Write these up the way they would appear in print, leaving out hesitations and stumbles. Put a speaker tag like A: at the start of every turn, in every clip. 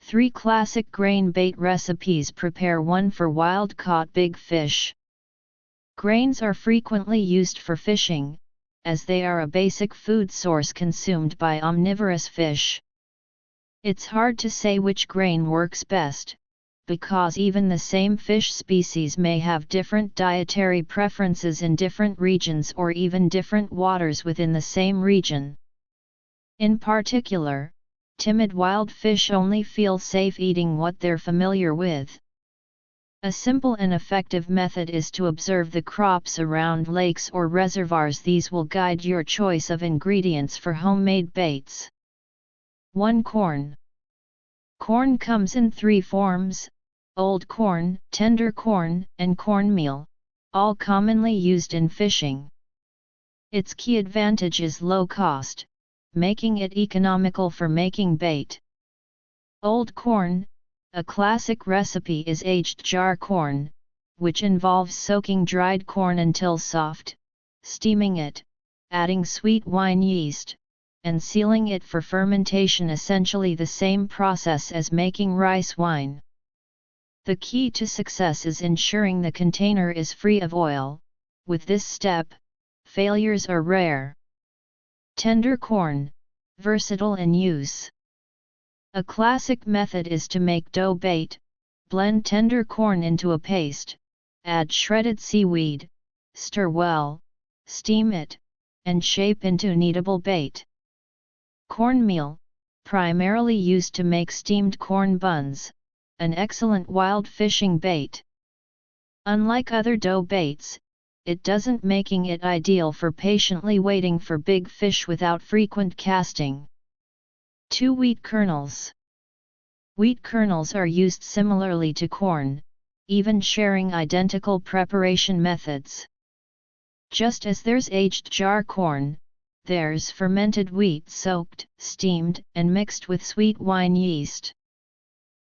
A: 3 classic grain bait recipes. Prepare 1 for wild-caught big fish. Grains are frequently used for fishing, as they are a basic food source consumed by omnivorous fish. It's hard to say which grain works best, because even the same fish species may have different dietary preferences in different regions or even different waters within the same region. In particular, timid wild fish only feel safe eating what they're familiar with. A simple and effective method is to observe the crops around lakes or reservoirs. These will guide your choice of ingredients for homemade baits. 1. Corn. Corn comes in 3 forms: old corn, tender corn, and cornmeal, all commonly used in fishing. Its key advantage is low cost, making it economical for making bait. Old corn. A classic recipe is aged jar corn, which involves soaking dried corn until soft, steaming it, adding sweet wine yeast, and sealing it for fermentation, essentially the same process as making rice wine. The key to success is ensuring the container is free of oil. With this step, failures are rare. Tender corn, versatile in use. A classic method is to make dough bait. Blend tender corn into a paste, add shredded seaweed, stir well, steam it, and shape into kneadable bait. Cornmeal, primarily used to make steamed corn buns, an excellent wild fishing bait. Unlike other dough baits, it doesn't making it ideal for patiently waiting for big fish without frequent casting. 2. Wheat kernels. Wheat kernels are used similarly to corn, even sharing identical preparation methods. Just as there's aged jar corn, there's fermented wheat soaked, steamed, and mixed with sweet wine yeast.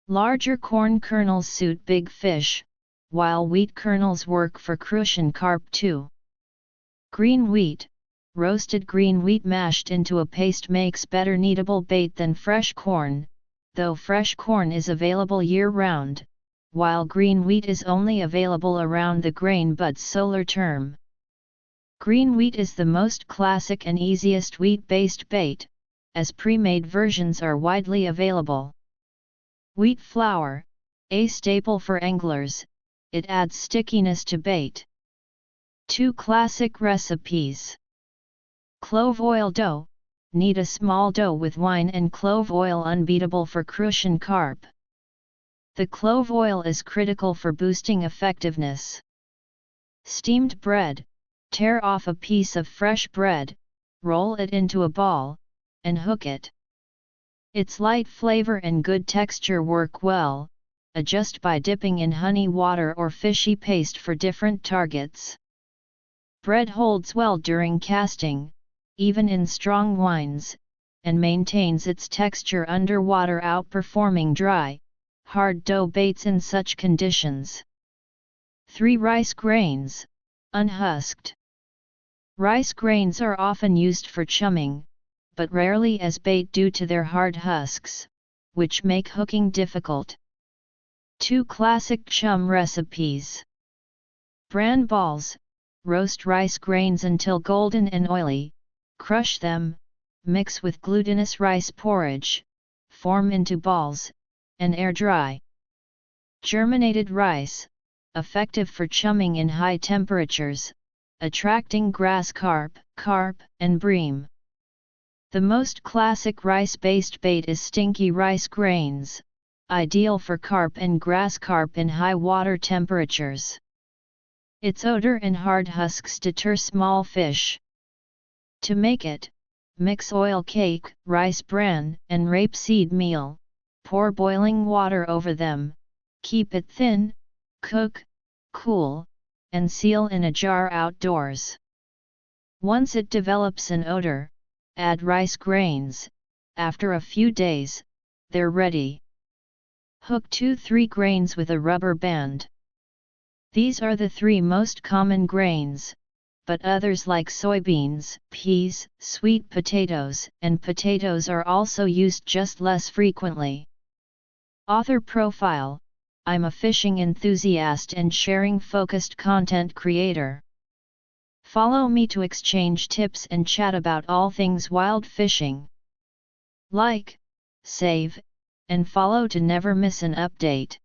A: Larger corn kernels suit big fish, while wheat kernels work for crucian carp too. Green wheat. Roasted green wheat mashed into a paste makes better kneadable bait than fresh corn, though fresh corn is available year-round, while green wheat is only available around the grain bud's solar term. Green wheat is the most classic and easiest wheat-based bait, as pre-made versions are widely available. Wheat flour, a staple for anglers, it adds stickiness to bait. 2 classic recipes. Clove oil dough. Knead a small dough with wine and clove oil, unbeatable for crucian carp. The clove oil is critical for boosting effectiveness. Steamed bread. Tear off a piece of fresh bread, roll it into a ball, and hook it. Its light flavor and good texture work well. Adjust by dipping in honey water or fishy paste for different targets. Bread holds well during casting, even in strong wines, and maintains its texture underwater, outperforming dry, hard dough baits in such conditions. 3. Rice grains, unhusked. Rice grains are often used for chumming, but rarely as bait due to their hard husks, which make hooking difficult. 2 classic chum recipes. Bran balls. Roast rice grains until golden and oily, crush them, mix with glutinous rice porridge, form into balls, and air dry. Germinated rice, effective for chumming in high temperatures, attracting grass carp, and bream. The most classic rice-based bait is stinky rice grains, ideal for carp and grass carp in high water temperatures. Its odor and hard husks deter small fish. To make it, mix oil cake, rice bran, and rapeseed meal, pour boiling water over them, keep it thin, cook, cool, and seal in a jar outdoors. Once it develops an odor, add rice grains. After a few days, they're ready. Hook 2-3 grains with a rubber band. These are the 3 most common grains, but others like soybeans, peas, sweet potatoes, and potatoes are also used just less frequently. Author profile: I'm a fishing enthusiast and sharing focused content creator. Follow me to exchange tips and chat about all things wild fishing. Like, save, and follow to never miss an update.